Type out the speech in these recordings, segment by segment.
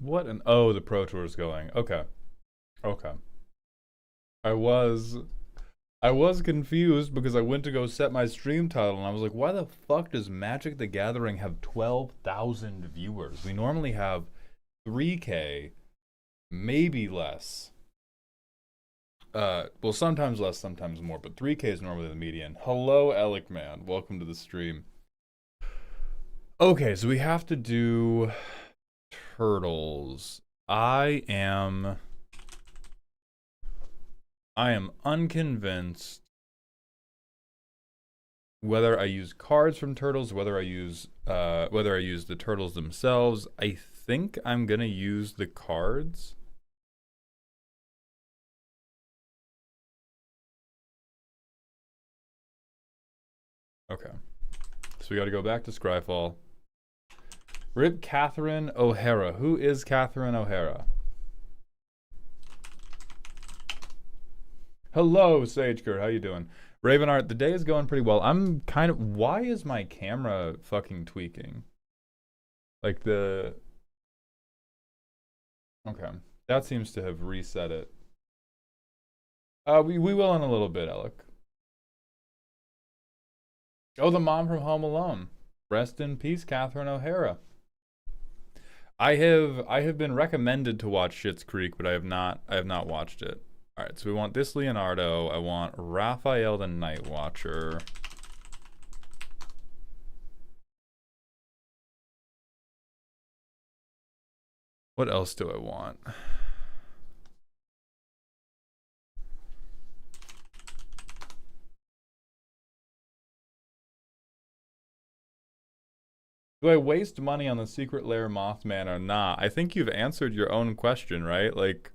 What an... Oh, the Pro Tour is going. Okay. Okay. I was... I was confused because I went to go set my stream title and I was like, why the fuck does Magic the Gathering have 12,000 viewers? We normally have 3K, maybe less. Well, sometimes less, sometimes more, but 3K is normally the median. Hello, Alec Man. Welcome to the stream. Okay, so we have to do turtles. I am unconvinced whether I use cards from turtles, whether I use the turtles themselves. I think I'm gonna use the cards. Okay. So we gotta go back to Scryfall. Rip Catherine O'Hara. Who is Catherine O'Hara? Hello, Sagekurt. How you doing? Ravenart, the day is going pretty well. I'm kind of... Why is my camera fucking tweaking? Like the... Okay. That seems to have reset it. We will in a little bit, Alec. Oh, the mom from Home Alone. Rest in peace, Catherine O'Hara. I have been recommended to watch Schitt's Creek, but I have not watched it. All right, so we want this Leonardo. I want Raphael the Night Watcher. What else do I want? Do I waste money on the Secret Lair Mothman or not? I think you've answered your own question, right? Like,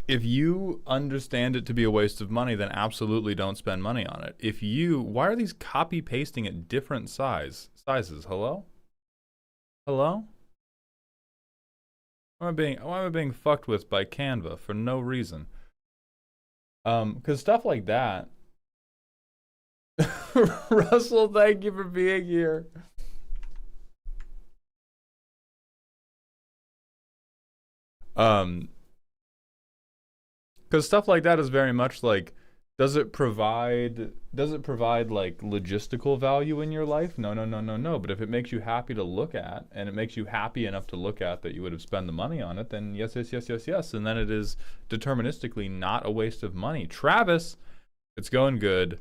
if you understand it to be a waste of money, then absolutely don't spend money on it. If you... Why are these copy pasting at different sizes? Hello? Hello? Why am I being fucked with by Canva for no reason? Because stuff like that... Russell, thank you for being here. Because stuff like that is very much like, does it provide like logistical value in your life? No, no, no, no, no. But if it makes you happy to look at, and it makes you happy enough to look at that you would have spent the money on it, then yes, yes, yes, yes, yes. And then it is deterministically not a waste of money. Travis, it's going good.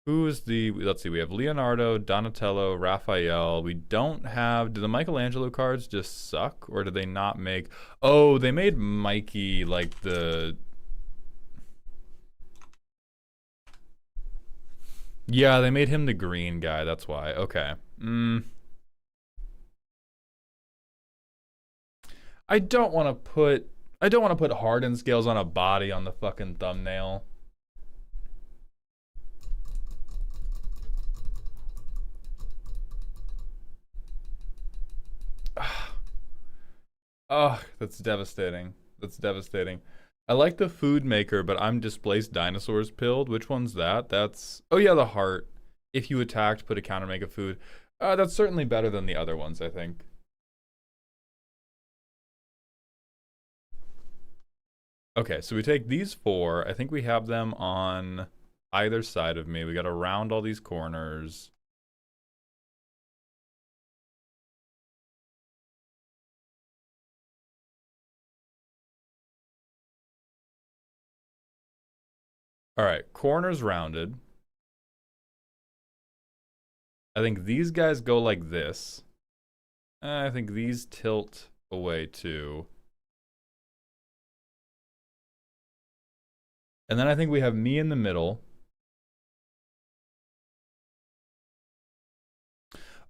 Who is the... Let's see, we have Leonardo, Donatello, Raphael. We don't have... Do the Michelangelo cards just suck? Or do they not make... Oh, they made Mikey like the... Yeah, they made him the green guy. That's why. Okay. I don't want to put... I don't want to put hardened scales on a body on the fucking thumbnail. Oh, that's devastating. That's devastating. I like the food maker, but I'm displaced dinosaurs pilled. Which one's that? That's... Oh yeah, the heart. If you attacked, put a counter make a food. That's certainly better than the other ones, I think. Okay, so we take these four. I think we have them on either side of me. We gotta round all these corners. All right, corners rounded. I think these guys go like this. I think these tilt away too. And then I think we have me in the middle.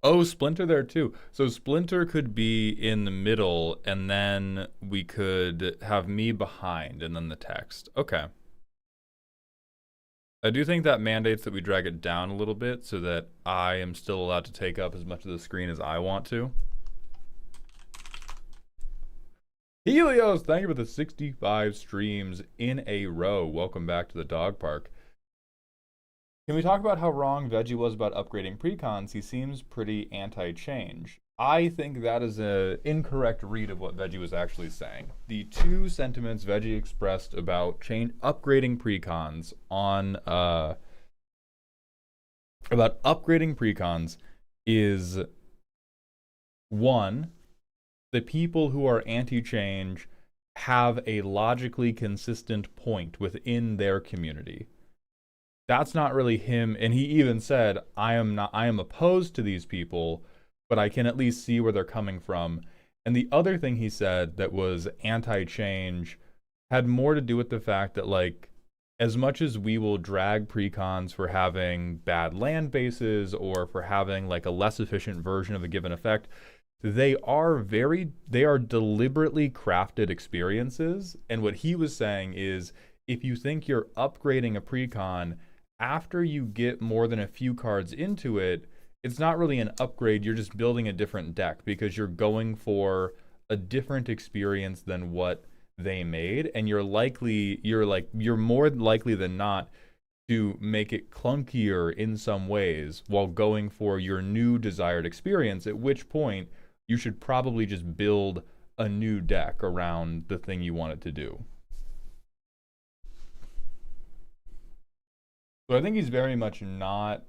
Oh, Splinter there too. So Splinter could be in the middle, and then we could have me behind, and then the text. Okay. I do think that mandates that we drag it down a little bit so that I am still allowed to take up as much of the screen as I want to. Helios, thank you for the 65 streams in a row. Welcome back to the dog park. Can we talk about how wrong Veggie was about upgrading precons? He seems pretty anti-change. I think that is an incorrect read of what Veggie was actually saying. The two sentiments Veggie expressed about upgrading precons on about upgrading precons is one, the people who are anti-change have a logically consistent point within their community. That's not really him, and he even said, I am opposed to these people, but I can at least see where they're coming from. And the other thing he said that was anti-change had more to do with the fact that, like, as much as we will drag precons for having bad land bases or for having like a less efficient version of a given effect, they are deliberately crafted experiences. And what he was saying is, if you think you're upgrading a precon after you get more than a few cards into it, it's not really an upgrade, you're just building a different deck because you're going for a different experience than what they made, and you're more likely than not to make it clunkier in some ways while going for your new desired experience, at which point you should probably just build a new deck around the thing you want it to do. So I think he's very much not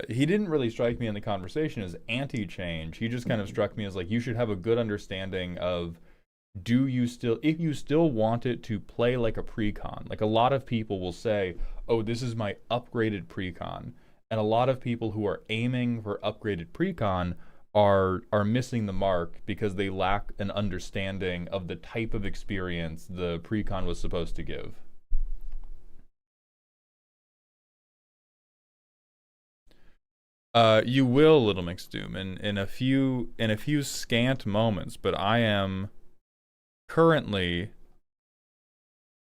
he didn't really strike me in the conversation as anti-change. He just kind of struck me as like, you should have a good understanding of, if you still want it to play like a precon. Like, a lot of people will say, oh, this is my upgraded precon. And a lot of people who are aiming for upgraded precon are missing the mark because they lack an understanding of the type of experience the precon was supposed to give. You will, Little McStoom, in a few scant moments, but I am currently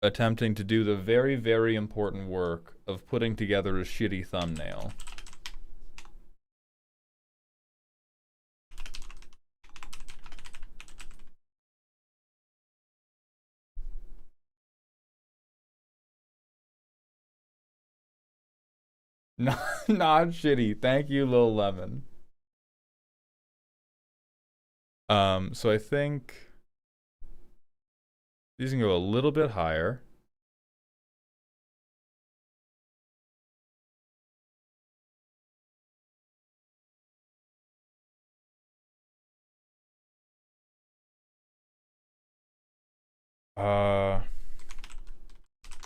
attempting to do the very, very important work of putting together a shitty thumbnail. Not shitty. Thank you, Lil Lemon. So I think these can go a little bit higher.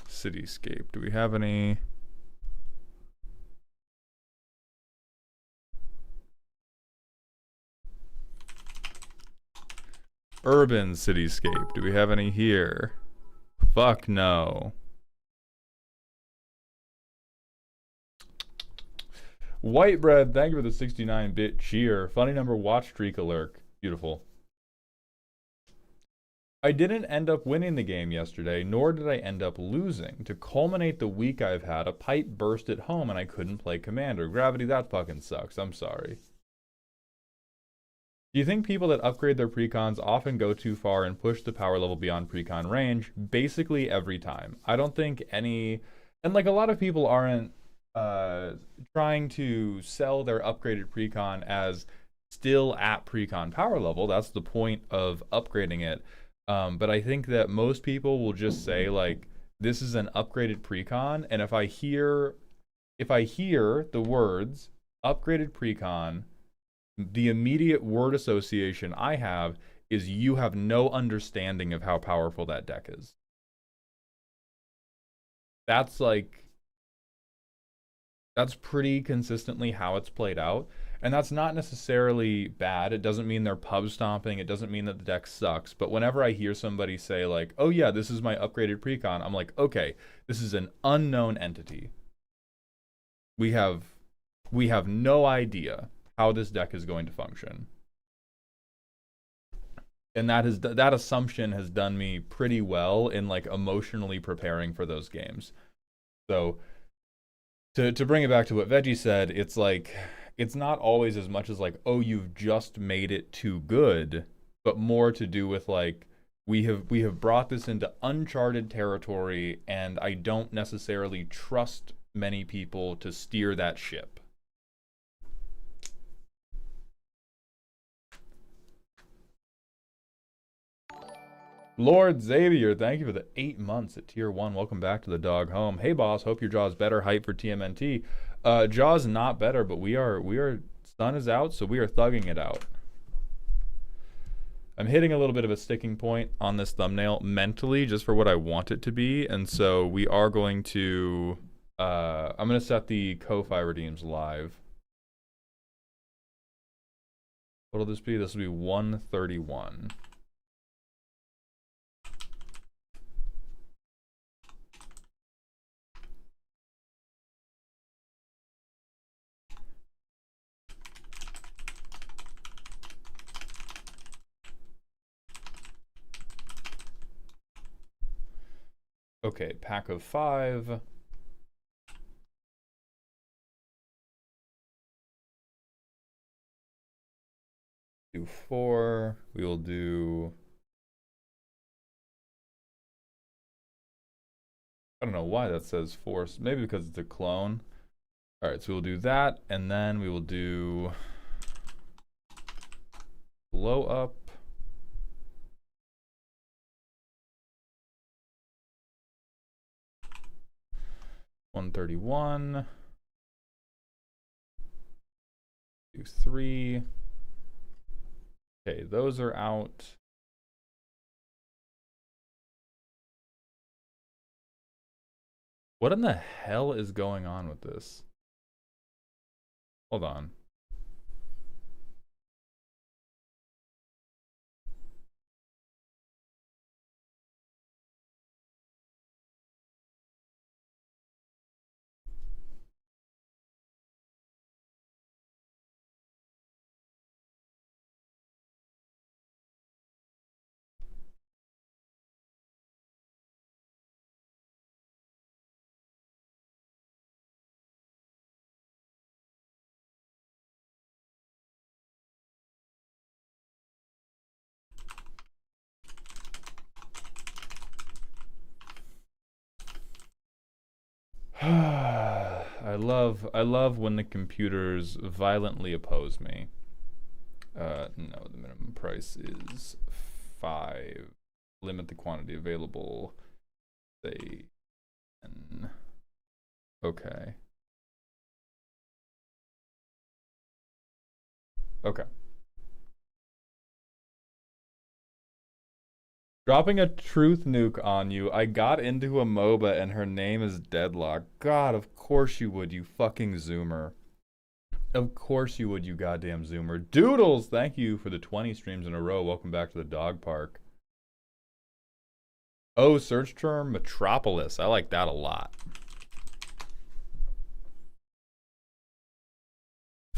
Cityscape. Do we have any? Urban cityscape. Do we have any here? Fuck no. White bread, thank you for the 69-bit cheer. Funny number watch streak alert. Beautiful. I didn't end up winning the game yesterday, nor did I end up losing. To culminate the week I've had, a pipe burst at home and I couldn't play Commander. Gravity, that fucking sucks. I'm sorry. Do you think people that upgrade their precons often go too far and push the power level beyond precon range? Basically every time. I don't think any... And like, a lot of people aren't trying to sell their upgraded precon as still at precon power level. That's the point of upgrading it. But I think that most people will just say, like, this is an upgraded precon, and if I hear the words upgraded precon, the immediate word association I have is you have no understanding of how powerful that deck is. That's pretty consistently how it's played out. And that's not necessarily bad. It doesn't mean they're pub stomping. It doesn't mean that the deck sucks. But whenever I hear somebody say, like, oh yeah, this is my upgraded precon, I'm like, okay, this is an unknown entity. We have no idea how this deck is going to function. And that assumption has done me pretty well in, like, emotionally preparing for those games. So to bring it back to what Veggie said, it's like, it's not always as much as like, oh, you've just made it too good, but more to do with like, we have brought this into uncharted territory, and I don't necessarily trust many people to steer that ship. Lord Xavier, thank you for the 8 months at tier 1. Welcome back to the dog home. Hey boss, hope your jaw's better. Hype for TMNT. Jaw's not better, but we are sun is out, so we are thugging it out. I'm hitting a little bit of a sticking point on this thumbnail mentally, just for what I want it to be, and so we are going to I'm gonna set the Ko-Fi redeems live. What'll this be? This will be 131. Okay, pack of 5. Do 4. We will do... I don't know why that says 4. Maybe because it's a clone. Alright, so we'll do that, and then we will do... blow up. $131. Do 3. Okay, those are out. What in the hell is going on with this? Hold on. I love when the computers violently oppose me. No, the minimum price is 5. Limit the quantity available. Say 10. Okay. Okay. Dropping a truth nuke on you. I got into a MOBA and her name is Deadlock. God, of course you would, you fucking zoomer. Of course you would, you goddamn zoomer. Doodles, thank you for the 20 streams in a row. Welcome back to the dog park. Oh, search term Metropolis. I like that a lot.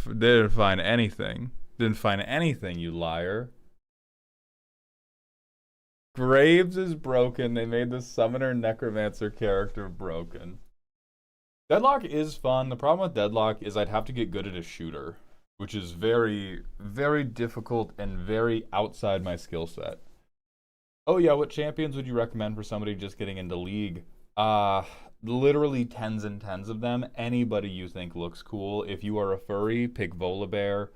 Didn't find anything. Didn't find anything, you liar. Graves is broken. They made the Summoner Necromancer character broken. Deadlock is fun. The problem with Deadlock is I'd have to get good at a shooter, which is very, very difficult and very outside my skill set. Oh yeah, what champions would you recommend for somebody just getting into League? Literally tens and tens of them. Anybody you think looks cool. If you are a furry, pick Volibear.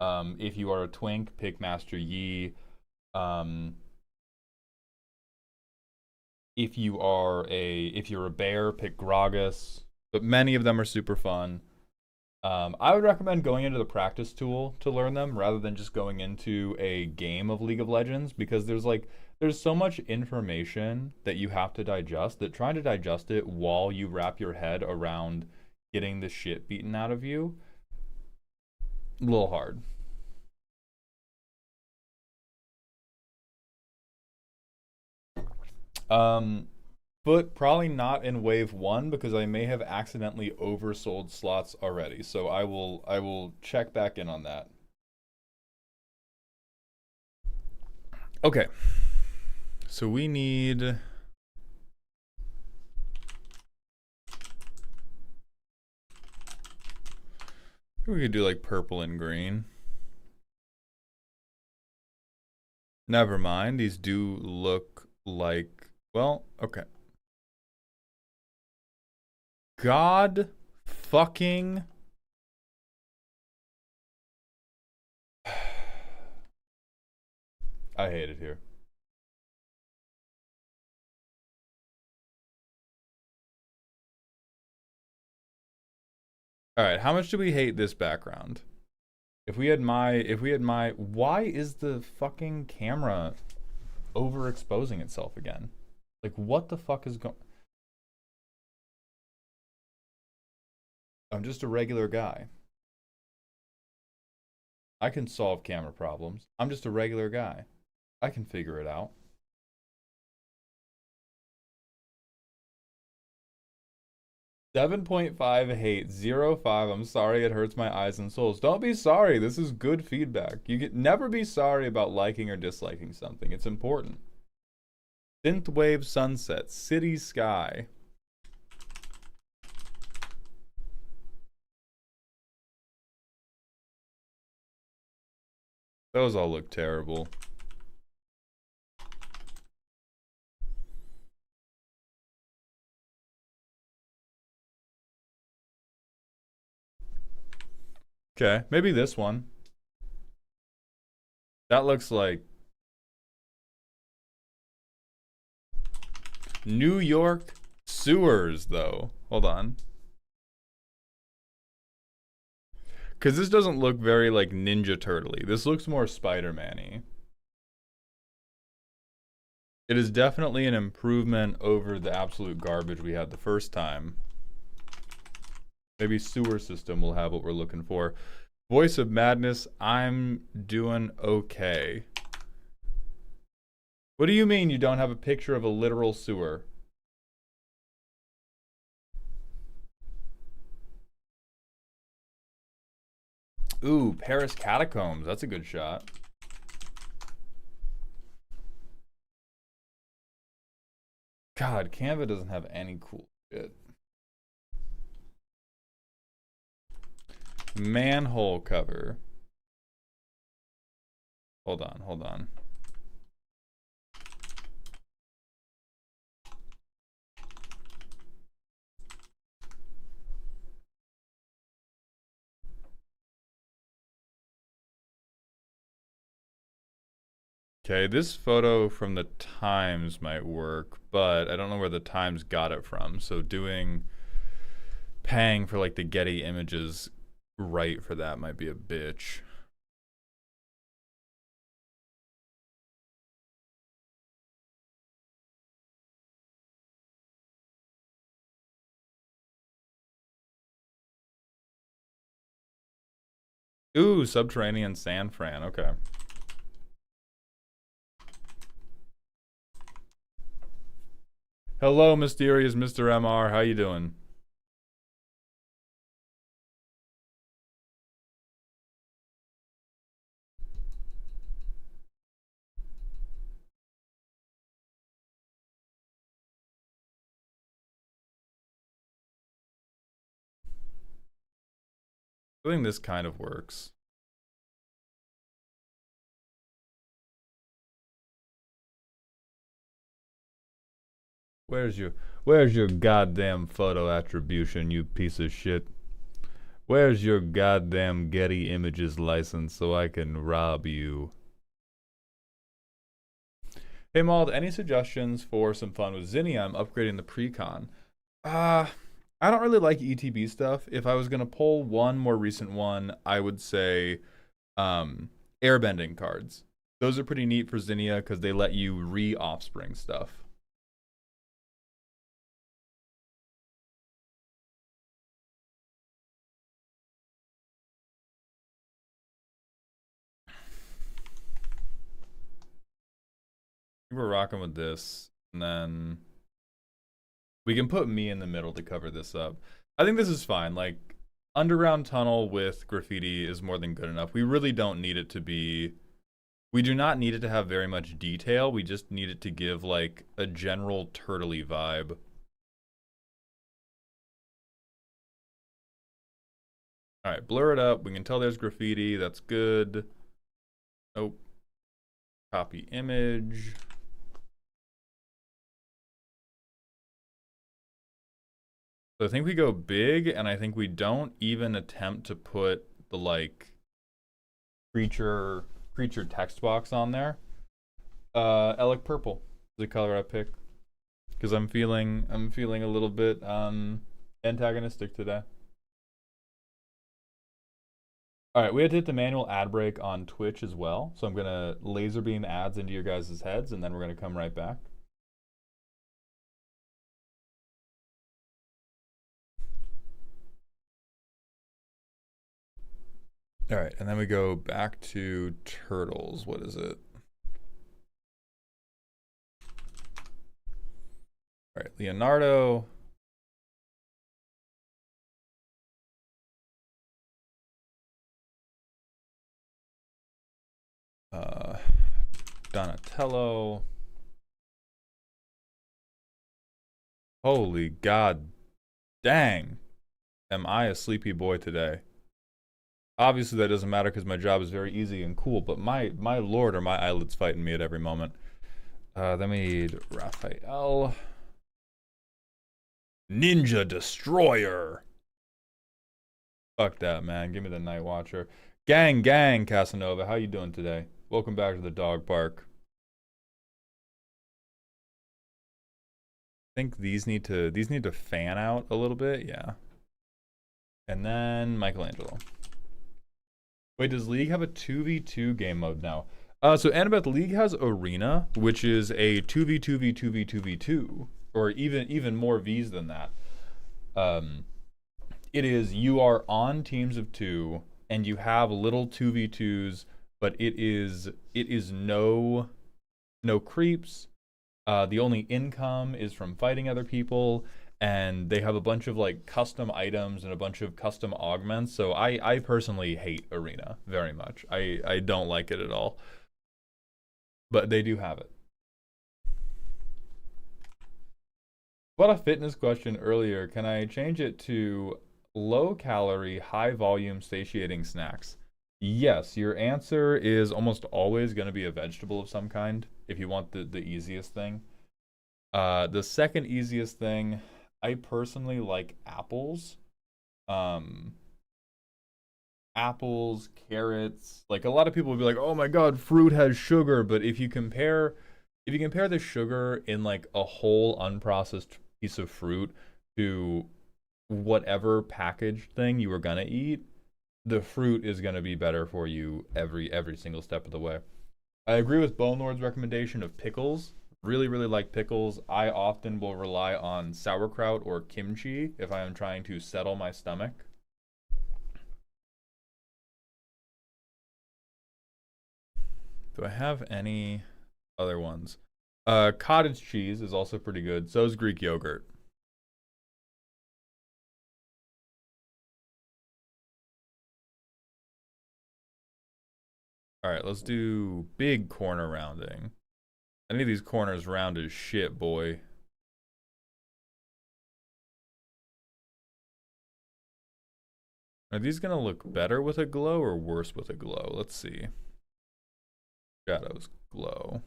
If you are a twink, pick Master Yi. If you're a bear, pick Gragas. But many of them are super fun. I would recommend going into the practice tool to learn them rather than just going into a game of League of Legends, because there's so much information that you have to digest that trying to digest it while you wrap your head around getting the shit beaten out of you, a little hard. But probably not in wave 1 because I may have accidentally oversold slots already. So I will check back in on that. Okay. So we need... we could do like purple and green. Never mind. These do look like, well, okay. God fucking. I hate it here. All right, how much do we hate this background? Why is the fucking camera overexposing itself again? Like, what the fuck is going? I'm just a regular guy. I can solve camera problems. I'm just a regular guy. I can figure it out. 7.5 hate, 0.5. I'm sorry it hurts my eyes and souls. Don't be sorry. This is good feedback. You can never be sorry about liking or disliking something. It's important. Synthwave sunset, city sky. Those all look terrible. Okay, maybe this one. That looks like New York sewers, though. Hold on. Because this doesn't look very, like, Ninja Turtle-y. This looks more Spider-Man-y. It is definitely an improvement over the absolute garbage we had the first time. Maybe sewer system will have what we're looking for. Voice of Madness, I'm doing okay. What do you mean you don't have a picture of a literal sewer? Ooh, Paris Catacombs. That's a good shot. God, Canva doesn't have any cool shit. Manhole cover. Hold on, hold on. Okay, this photo from the Times might work, but I don't know where the Times got it from. So paying for like the Getty images right for that might be a bitch. Ooh, Subterranean San Fran. Okay. Hello, mysterious Mr. MR. How you doing? I think this kind of works. Where's your goddamn photo attribution, you piece of shit? Where's your goddamn Getty Images license so I can rob you? Hey Mauld, any suggestions for some fun with Zinnia? I'm upgrading the precon. I don't really like ETB stuff. If I was gonna pull one more recent one, I would say airbending cards. Those are pretty neat for Zinnia because they let you re-offspring stuff. We're rocking with this, and then we can put me in the middle to cover this up. I think this is fine. Like, underground tunnel with graffiti is more than good enough. We really don't need it to be... We do not need it to have very much detail. We just need it to give, like, a general turtley vibe. Alright, blur it up. We can tell there's graffiti. That's good. Nope. Copy image. So I think we go big, and I think we don't even attempt to put the like creature text box on there. Alec purple is the color I pick because I'm feeling a little bit antagonistic today. All right, we had to hit the manual ad break on Twitch as well, so I'm gonna laser beam ads into your guys' heads, and then we're gonna come right back. All right, and then we go back to turtles. What is it? All right, Leonardo. Donatello. Holy God dang. Am I a sleepy boy today? Obviously that doesn't matter because my job is very easy and cool, but my lord are my eyelids fighting me at every moment. Then we need Raphael. Ninja Destroyer. Fuck that, man. Give me the Night Watcher. Gang, Casanova. How you doing today? Welcome back to the dog park. I think these need to fan out a little bit, yeah. And then Michelangelo. Wait, does League have a 2v2 game mode now? So Annabeth, League has Arena, which is a 2v2v2v2v2, or even more V's than that. It is, you are on teams of 2 and you have little 2v2s, but it is no creeps. The only income is from fighting other people, and they have a bunch of like custom items and a bunch of custom augments. So I personally hate Arena very much. I don't like it at all. But they do have it. What a fitness question earlier. Can I change it to low calorie, high volume satiating snacks? Yes, your answer is almost always going to be a vegetable of some kind if you want the easiest thing. The second easiest thing, I personally like apples. Apples, carrots. Like a lot of people will be like, "Oh my God, fruit has sugar." But if you compare the sugar in like a whole unprocessed piece of fruit to whatever packaged thing you were gonna eat, the fruit is gonna be better for you every single step of the way. I agree with Bone Lord's recommendation of pickles. Really, really like pickles. I often will rely on sauerkraut or kimchi if I am trying to settle my stomach. Do I have any other ones? Cottage cheese is also pretty good. So is Greek yogurt. All right, let's do big corner rounding. I need these corners round as shit, boy. Are these gonna look better with a glow or worse with a glow? Let's see. Shadows, glow.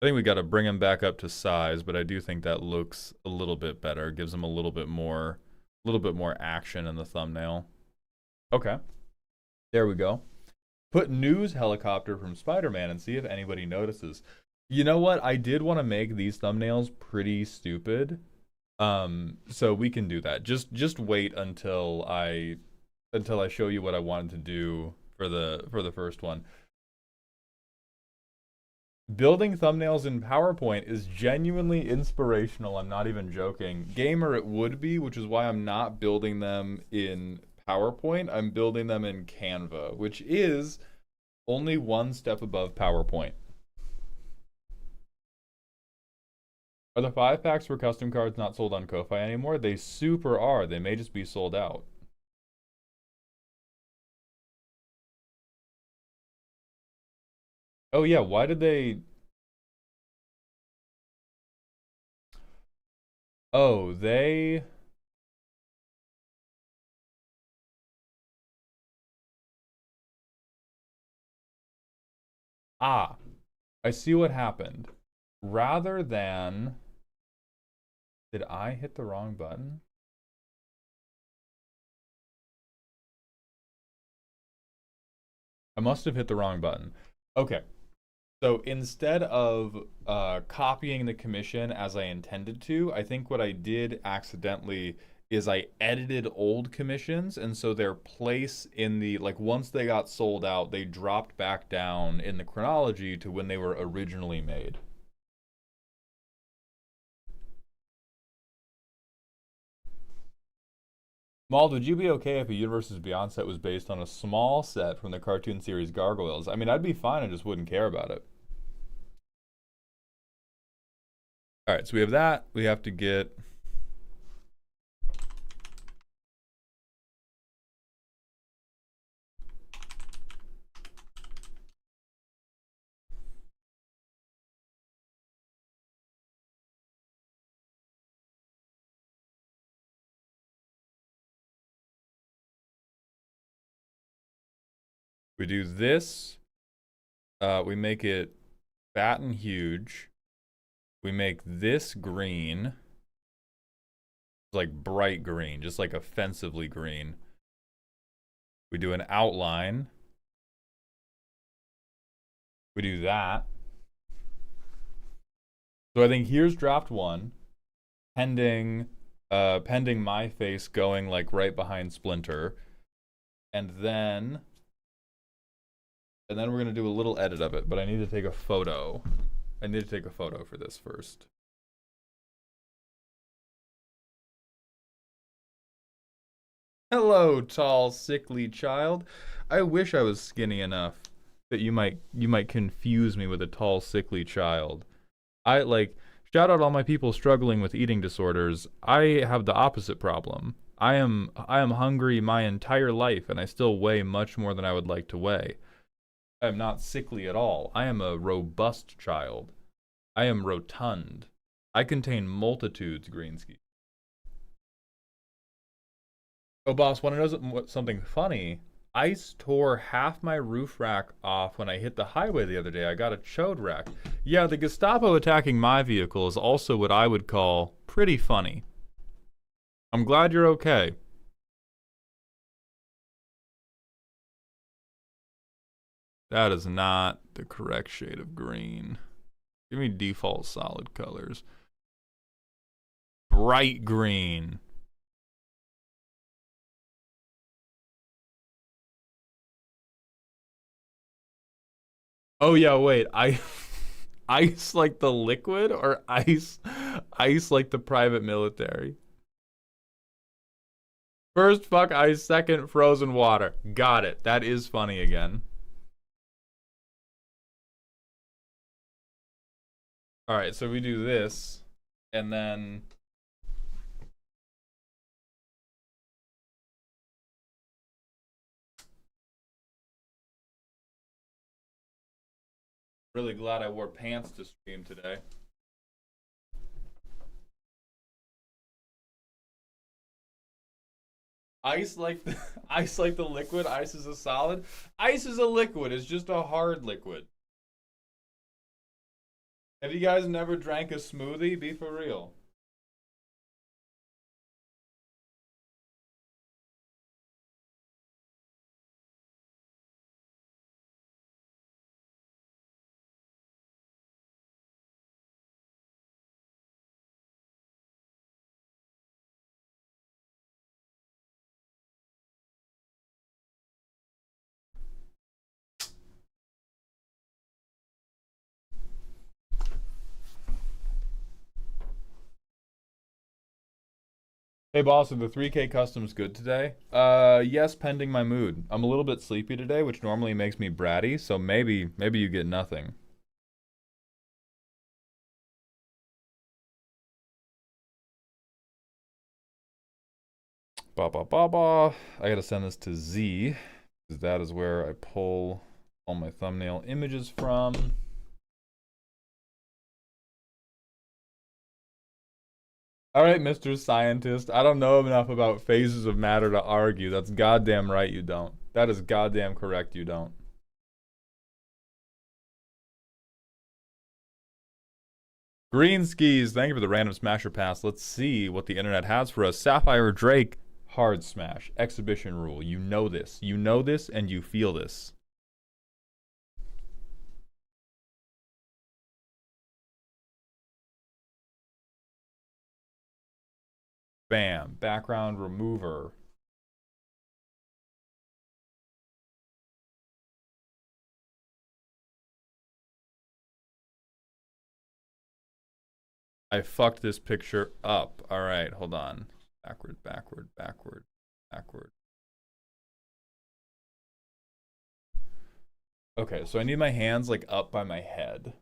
I think we got to bring him back up to size, but I do think that looks a little bit better. Gives him a little bit more action in the thumbnail. Okay, there we go. Put news helicopter from Spider-Man and see if anybody notices. You know what? I did want to make these thumbnails pretty stupid, so we can do that. Just wait until I show you what I wanted to do for the first one. Building thumbnails in PowerPoint is genuinely inspirational. I'm not even joking. Gamer, it would be, which is why I'm not building them in PowerPoint. I'm building them in Canva, which is only one step above PowerPoint. Are the 5-packs for custom cards not sold on Ko-Fi anymore? They super are. They may just be sold out. Oh yeah, why did they? Oh, they. Ah, I see what happened. Rather than, did I hit the wrong button? I must have hit the wrong button. Okay. So instead of copying the commission as I intended to, I think what I did accidentally is I edited old commissions, and so their place in the, like, once they got sold out, they dropped back down in the chronology to when they were originally made. Maul, would you be okay if a Universes Beyond set was based on a small set from the cartoon series Gargoyles? I mean, I'd be fine, I just wouldn't care about it. All right, so we have that. We have to get. We do this. We make it fat and huge. We make this green, like bright green, just like offensively green. We do an outline. We do that. So I think here's draft one, pending pending my face going like right behind Splinter. And then we're gonna do a little edit of it, but I need to take a photo. I need to take a photo for this first. Hello, tall, sickly child. I wish I was skinny enough that you might confuse me with a tall, sickly child. I like shout out all my people struggling with eating disorders. I have the opposite problem. I am hungry my entire life and I still weigh much more than I would like to weigh. I am not sickly at all. I am a robust child. I am rotund. I contain multitudes, Greensky. Oh, boss, want to know something funny? Ice tore half my roof rack off when I hit the highway the other day. I got a chode wreck. Yeah, the Gestapo attacking my vehicle is also what I would call pretty funny. I'm glad you're okay. That is not the correct shade of green. Give me default solid colors. Bright green. Oh yeah, wait. I ice like the liquid or ice like the private military? First fuck ice, second frozen water. Got it. That is funny again. All right, so we do this and then really glad I wore pants to stream today. Ice like the ice like the liquid, ice is a solid. Ice is a liquid, it's just a hard liquid. Have you guys never drank a smoothie? Be for real. Hey boss, are the 3K customs good today? Yes, pending my mood. I'm a little bit sleepy today, which normally makes me bratty, so maybe you get nothing. Ba ba ba ba. I gotta send this to Z, because that is where I pull all my thumbnail images from. All right, Mr. Scientist. I don't know enough about phases of matter to argue. That's goddamn right you don't. That is goddamn correct you don't. Green skis, thank you for the random smasher pass. Let's see what the internet has for us. Sapphire Drake, hard smash, exhibition rule. You know this. You know this and you feel this. Bam. Background remover. I fucked this picture up. All right, hold on. Backward, backward, backward, backward. Okay, so I need my hands like up by my head.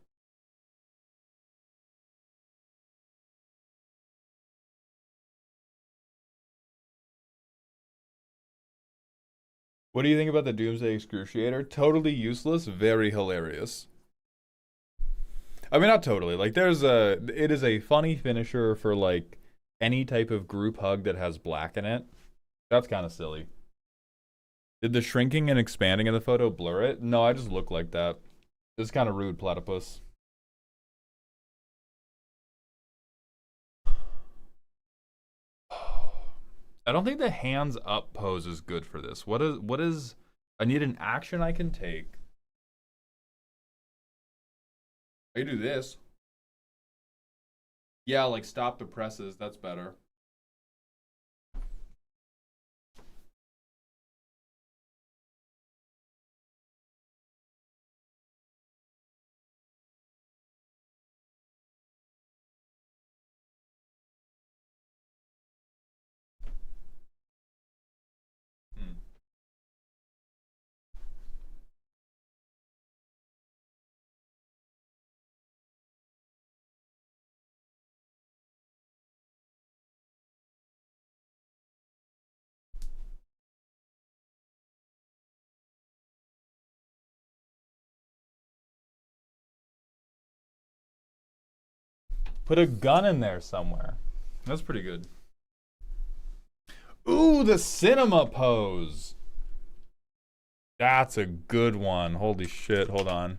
What do you think about the Doomsday Excruciator? Totally useless, very hilarious. I mean, not totally. Like, it is a funny finisher for like any type of group hug that has black in it. That's kind of silly. Did the shrinking and expanding of the photo blur it? No, I just look like that. It's kind of rude, platypus. I don't think the hands up pose is good for this. What is I need an action I can take. I do this. Yeah, like stop the presses. That's better. Hmm. Put a gun in there somewhere. That's pretty good. Ooh, the cinema pose. That's a good one. Holy shit. Hold on.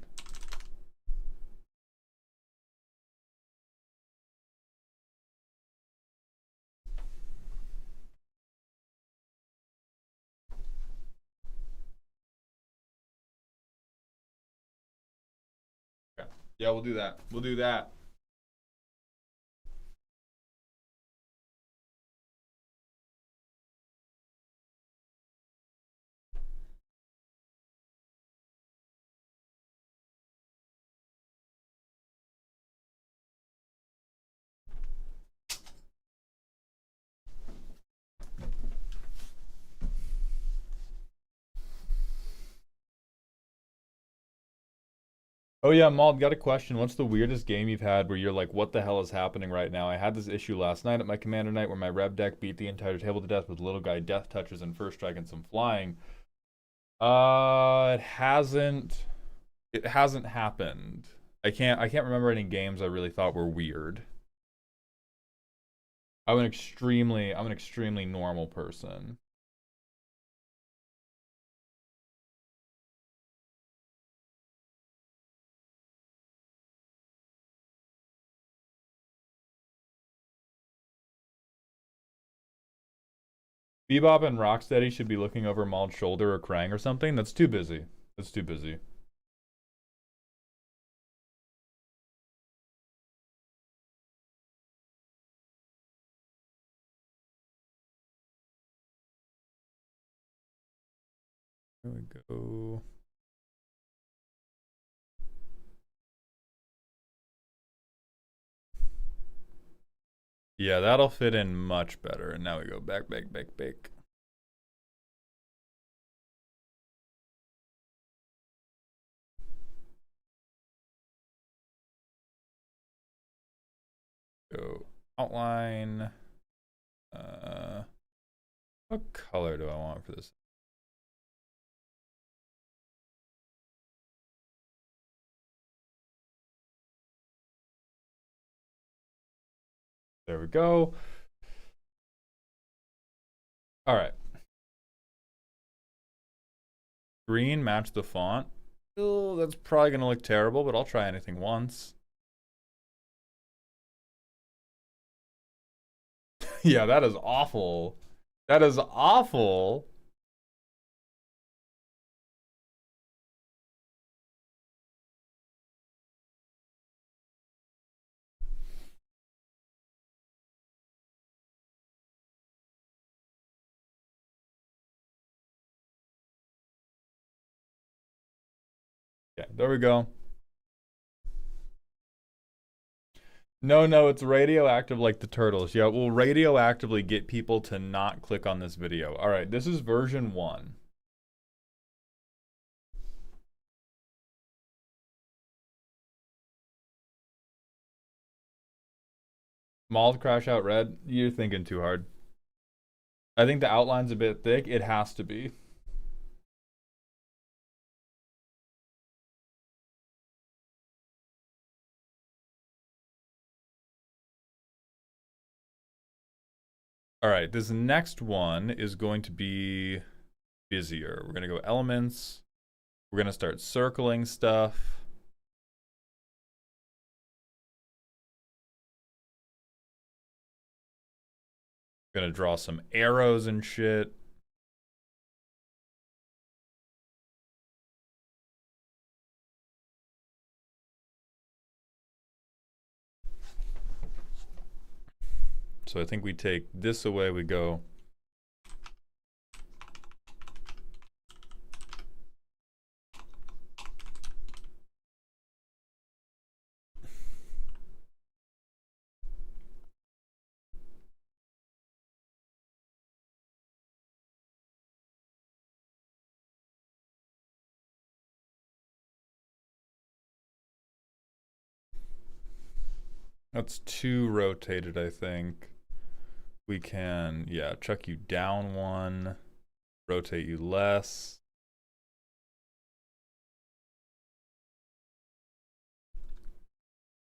Okay. Yeah, we'll do that. We'll do that. Oh yeah, Mald, got a question. What's the weirdest game you've had where you're like, what the hell is happening right now? I had this issue last night at my commander night where my rev deck beat the entire table to death with little guy death touches and first strike and some flying. It hasn't. It hasn't happened. I can't remember any games I really thought were weird. I'm an extremely normal person. Bebop and Rocksteady should be looking over Maul's shoulder or Krang or something. That's too busy. That's too busy. There we go. Yeah, that'll fit in much better. And now we go back, back, back, back. Go outline. What color do I want for this? There we go. All right. Green, match the font. Oh, that's probably going to look terrible, but I'll try anything once. Yeah, that is awful. That is awful. Okay, there we go. No, it's radioactive like the turtles. Yeah, we'll radioactively get people to not click on this video. All right, this is version 1. Malt crash out red. You're thinking too hard. I think the outline's a bit thick. It has to be. All right, this next one is going to be busier. We're going to go elements. We're going to start circling stuff. Going to draw some arrows and shit. So I think we take this away, we go. That's too rotated, I think. We can, yeah, chuck you down one, rotate you less.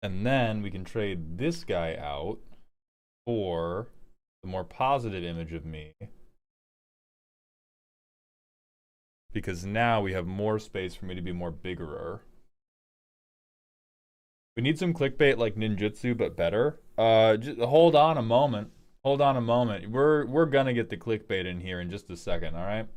And then we can trade this guy out for the more positive image of me. Because now we have more space for me to be more biggerer. We need some clickbait like ninjutsu, but better. Just hold on a moment. Hold on a moment. We're gonna get the clickbait in here in just a second, all right?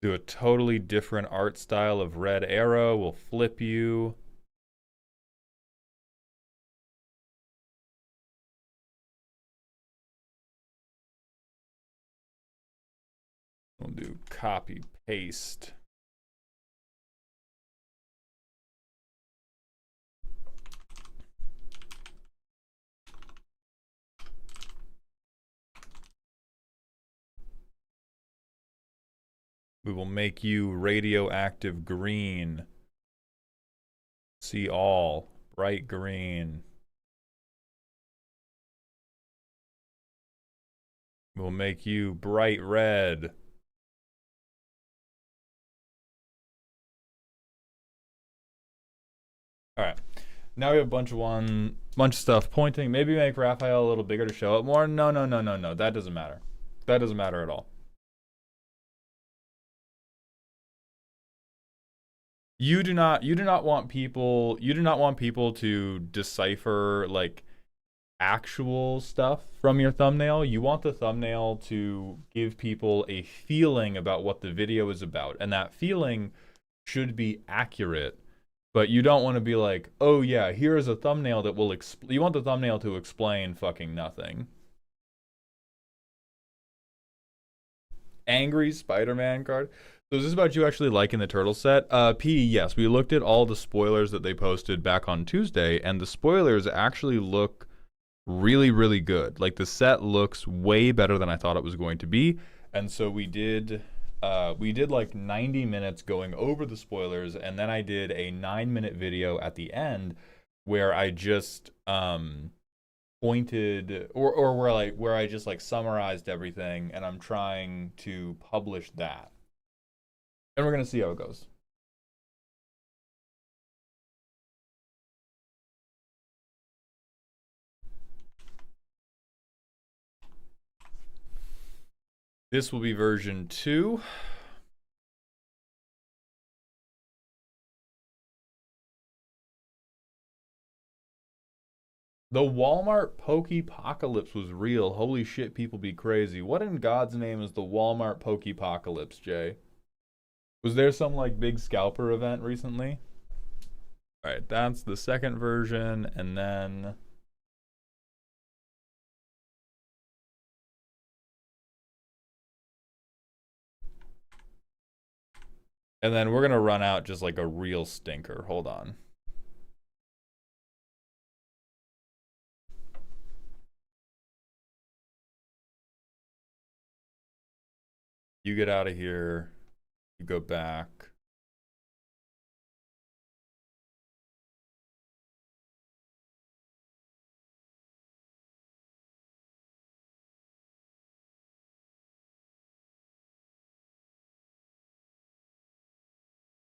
Do a totally different art style of red arrow. We'll flip you. We'll do copy paste. We will make you radioactive green. See all, bright green. We'll make you bright red. All right. Now we have a bunch of stuff pointing. Maybe make Raphael a little bigger to show up more. No. That doesn't matter. That doesn't matter at all. You do not want people to decipher like actual stuff from your thumbnail. You want the thumbnail to give people a feeling about what the video is about, and that feeling should be accurate But you don't want to be like, oh yeah, here is a thumbnail that will you want the thumbnail to explain fucking nothing. Angry Spider-Man card. So is this about you actually liking the turtle set? P, yes, we looked at all the spoilers that they posted back on Tuesday, and the spoilers actually look really, really good. Like the set looks way better than I thought it was going to be. And so we did like 90 minutes going over the spoilers, and then I did a 9-minute video at the end where I just pointed or where I just like summarized everything, and I'm trying to publish that. And we're gonna see how it goes. This will be version 2. The Walmart Pokepocalypse was real. Holy shit, people be crazy. What in God's name is the Walmart Pokepocalypse, Jay? Was there some like big scalper event recently? All right, that's the second version, and then we're gonna run out just like a real stinker. Hold on. You get out of here. You go back.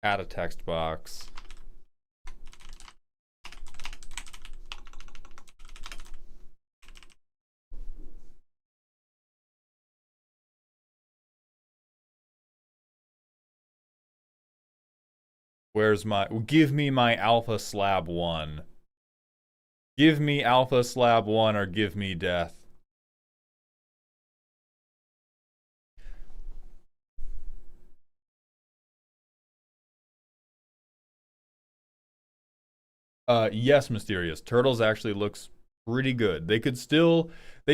Add a text box. Where's my... Give me my Alpha Slab 1. Give me Alpha Slab 1 or give me death. Yes, Mysterious. Turtles actually looks pretty good. They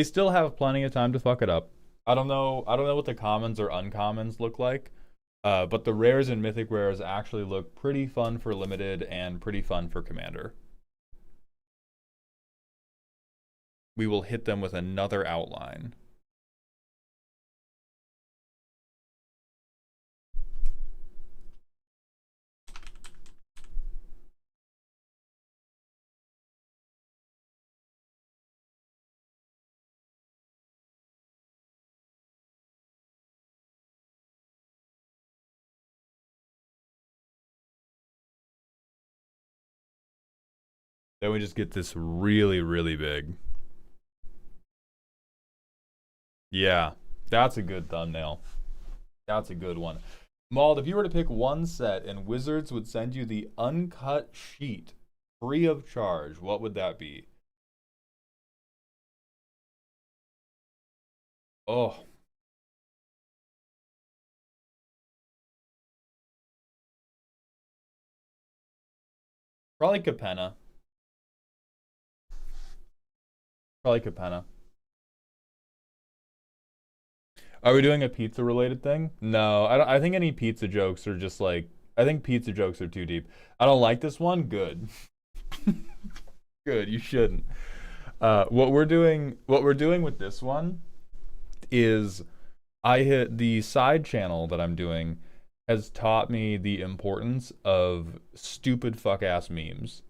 still have plenty of time to fuck it up. I don't know what the commons or uncommons look like. But the rares and mythic rares actually look pretty fun for limited and pretty fun for commander. We will hit them with another outline. Then we just get this really, really big. Yeah, that's a good thumbnail. That's a good one. Mauled, if you were to pick one set and Wizards would send you the uncut sheet free of charge, what would that be? Oh. Probably Capenna. Probably Capenna. Are we doing a pizza related thing? No, I think any pizza jokes are just like, I think pizza jokes are too deep. I don't like this one. Good. Good. You shouldn't. What we're doing with this one is I hit the side channel that I'm doing has taught me the importance of stupid fuck ass memes.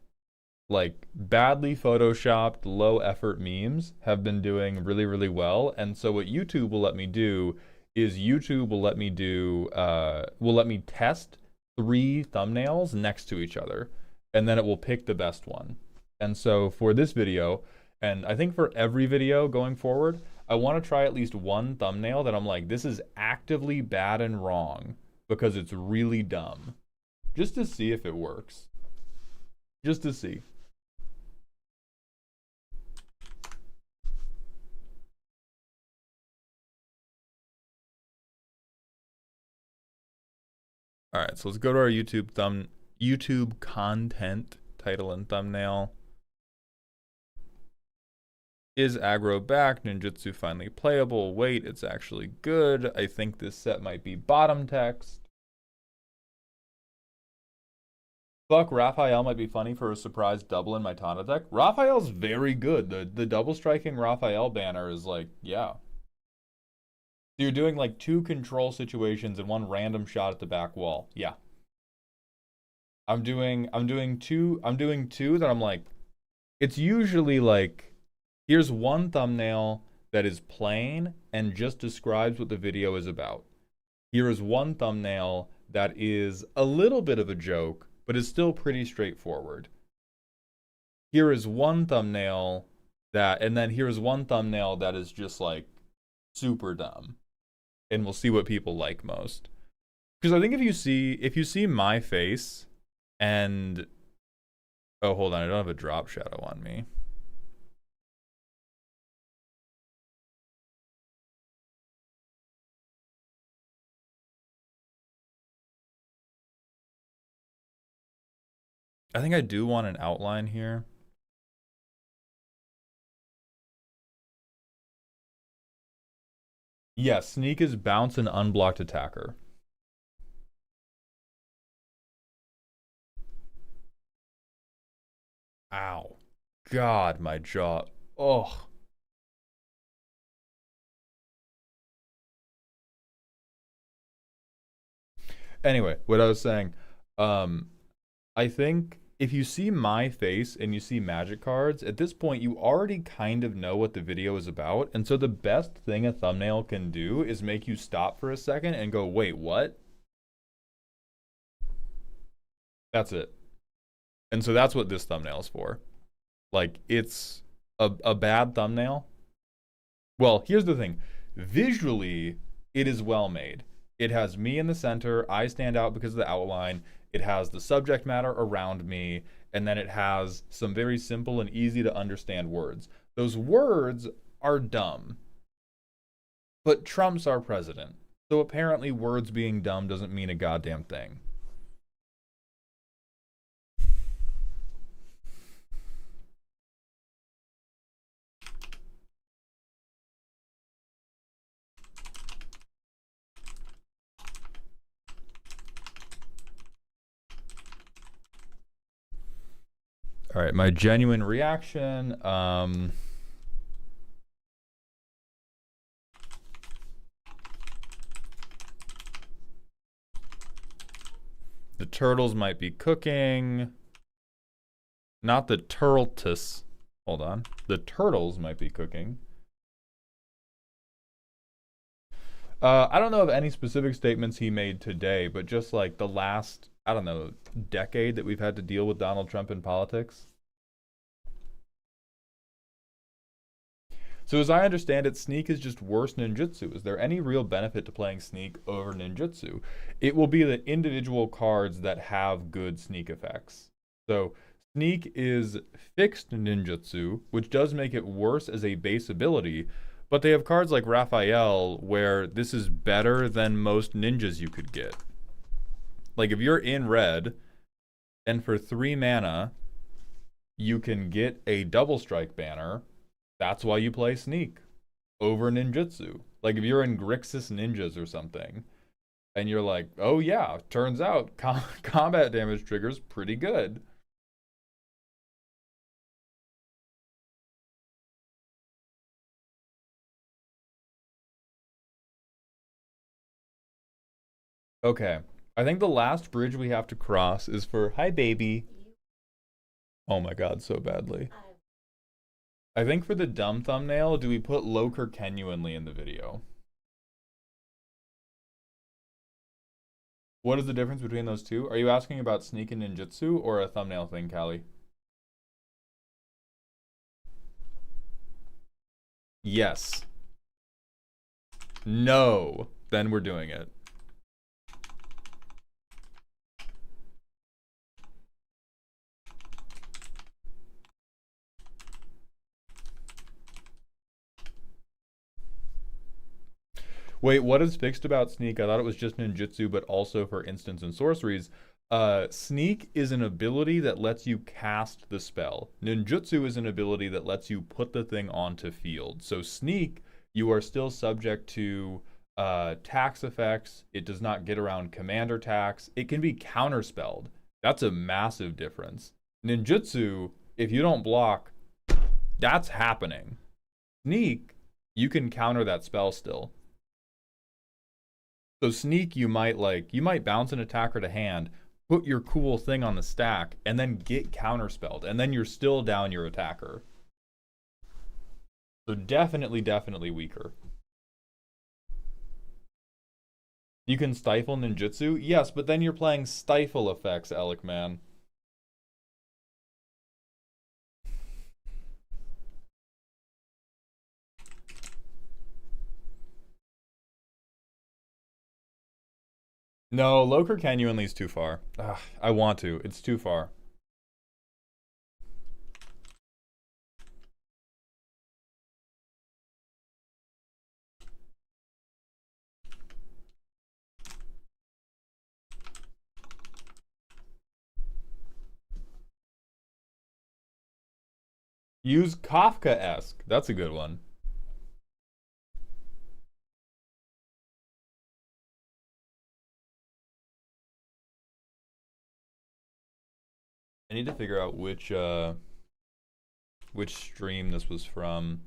Like badly photoshopped, low effort memes have been doing really, really well. And so what YouTube will let me do is YouTube will let me test 3 thumbnails next to each other, and then it will pick the best one. And so for this video, and I think for every video going forward, I want to try at least one thumbnail that I'm like, this is actively bad and wrong because it's really dumb. Just to see if it works. Just to see. All right, so let's go to our YouTube content title and thumbnail. Is aggro back? Ninjutsu finally playable? Wait, it's actually good. I think this set might be bottom text. Fuck, Raphael might be funny for a surprise double in my Tana deck. Raphael's very good. The double striking Raphael banner is like, yeah. So you're doing like 2 control situations and 1 random shot at the back wall. Yeah. I'm doing two that I'm like, it's usually like, here's 1 thumbnail that is plain and just describes what the video is about. Here is 1 thumbnail that is a little bit of a joke, but is still pretty straightforward. Here is 1 thumbnail and then here's 1 thumbnail that is just like super dumb. And we'll see what people like most. Because I think if you see my face and, oh, hold on, I don't have a drop shadow on me. I think I do want an outline here. Yeah, sneak is bounce and unblocked attacker. Ow. God, my jaw. Oh. Anyway, what I was saying, I think if you see my face and you see magic cards, at this point you already kind of know what the video is about. And so the best thing a thumbnail can do is make you stop for a second and go, wait, what? That's it. And so that's what this thumbnail is for. Like, it's a bad thumbnail. Well, here's the thing. Visually, it is well made. It has me in the center. I stand out because of the outline. It has the subject matter around me. And then it has some very simple and easy to understand words. Those words are dumb. But Trump's our president. So apparently words being dumb doesn't mean a goddamn thing. All right, my genuine reaction. The turtles might be cooking. Not the turtles. Hold on. The turtles might be cooking. I don't know of any specific statements he made today, but just like the last, I don't know, decade that we've had to deal with Donald Trump in politics. So as I understand it, Sneak is just worse ninjutsu. Is there any real benefit to playing Sneak over ninjutsu? It will be the individual cards that have good sneak effects. So Sneak is fixed ninjutsu, which does make it worse as a base ability, but they have cards like Raphael where this is better than most ninjas you could get. Like if you're in red, and for 3 mana, you can get a double strike banner. That's why you play Sneak over Ninjutsu. Like if you're in Grixis Ninjas or something, and you're like, oh yeah, turns out combat damage trigger's pretty good. Okay, I think the last bridge we have to cross is for, hi baby. Oh my god, so badly. I think for the dumb thumbnail, do we put Loker genuinely in the video? What is the difference between those two? Are you asking about Sneak and Ninjutsu or a thumbnail thing, Callie? Yes. No. Then we're doing it. Wait, what is fixed about Sneak? I thought it was just ninjutsu, but also for instants and sorceries. Sneak is an ability that lets you cast the spell. Ninjutsu is an ability that lets you put the thing onto field. So Sneak, you are still subject to tax effects. It does not get around commander tax. It can be counterspelled. That's a massive difference. Ninjutsu, if you don't block, that's happening. Sneak, you can counter that spell still. So Sneak, you might bounce an attacker to hand, put your cool thing on the stack, and then get counterspelled, and then you're still down your attacker. So definitely weaker. You can stifle ninjutsu? Yes, but then you're playing stifle effects, Alec man. No, Loker Genuinely is too far. Ugh, I want to. It's too far. Use Kafka-esque. That's a good one. I need to figure out which stream this was from.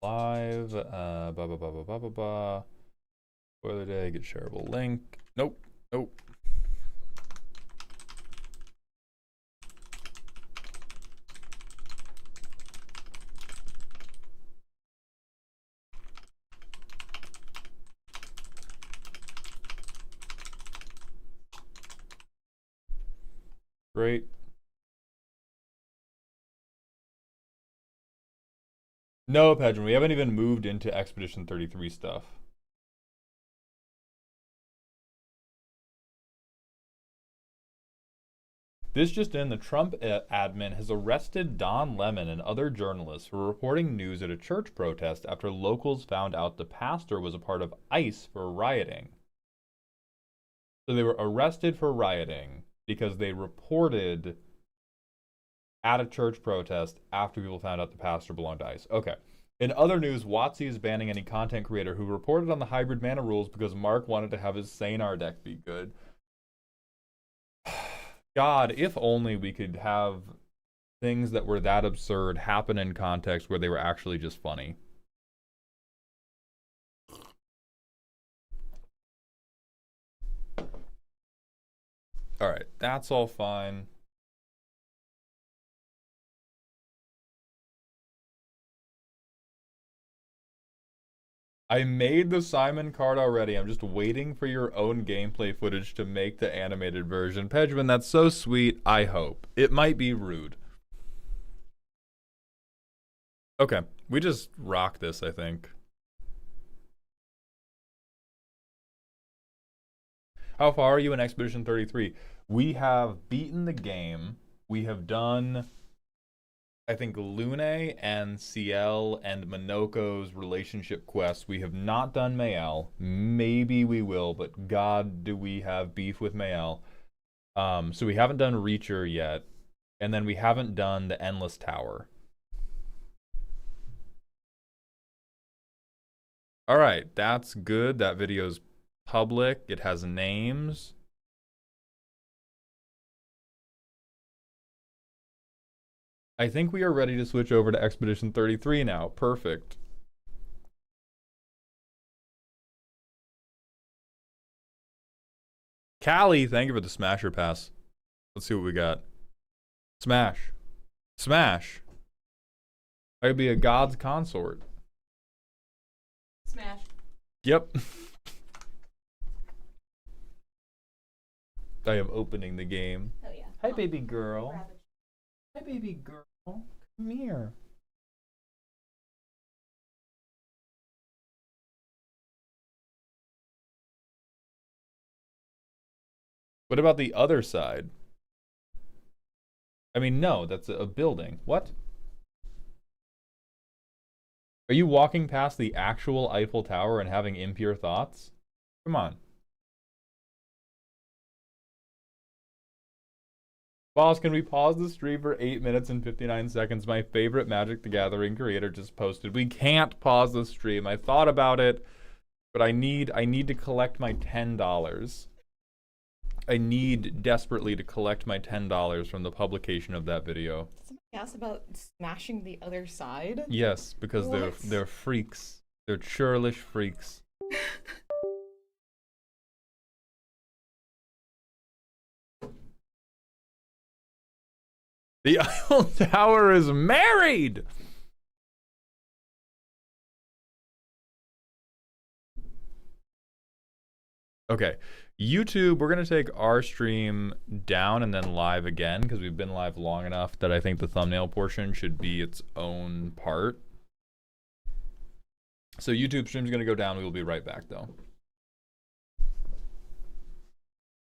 Live, Spoiler day, get shareable link. Nope, nope. Great. No, Pedron, we haven't even moved into Expedition 33 stuff. This just in, the Trump admin has arrested Don Lemon and other journalists for reporting news at a church protest after locals found out the pastor was a part of ICE for rioting. So they were arrested for rioting because they reported at a church protest after people found out the pastor belonged to ICE. Okay. In other news, WotC is banning any content creator who reported on the hybrid mana rules because Mark wanted to have his Sanar deck be good. God, if only we could have things that were that absurd happen in context where they were actually just funny. Alright, that's all fine. I made the Simon card already. I'm just waiting for your own gameplay footage to make the animated version. Pejman, that's so sweet. I hope. It might be rude. Okay, we just rock this, I think. How far are you in Expedition 33? We have beaten the game. We have done, I think, Lune and Ciel and Minoko's relationship quests. We have not done Mayel. Maybe we will, but God, do we have beef with Mayel. So we haven't done Reacher yet. And then we haven't done the Endless Tower. Alright, that's good. That video's public. It has names. I think we are ready to switch over to Expedition 33 now. Perfect. Callie, thank you for the Smasher Pass. Let's see what we got. Smash. Smash. I could be a god's consort. Smash. Yep. I am opening the game. Oh yeah. Hi, baby girl. Rabbit. Hi, baby girl. Come here. What about the other side? I mean, no, that's a building. What? Are you walking past the actual Eiffel Tower and having impure thoughts? Come on. Boss, can we pause the stream for 8 minutes and 59 seconds? My favorite Magic the Gathering creator just posted. We can't pause the stream. I thought about it, but I need to collect my $10. I need desperately to collect my $10 from the publication of that video. Somebody asked about smashing the other side? Yes, because What? they're freaks. They're churlish freaks. The Eiffel Tower is married! Okay, YouTube, we're going to take our stream down and then live again because we've been live long enough that I think the thumbnail portion should be its own part. So YouTube stream's going to go down. We will be right back, though.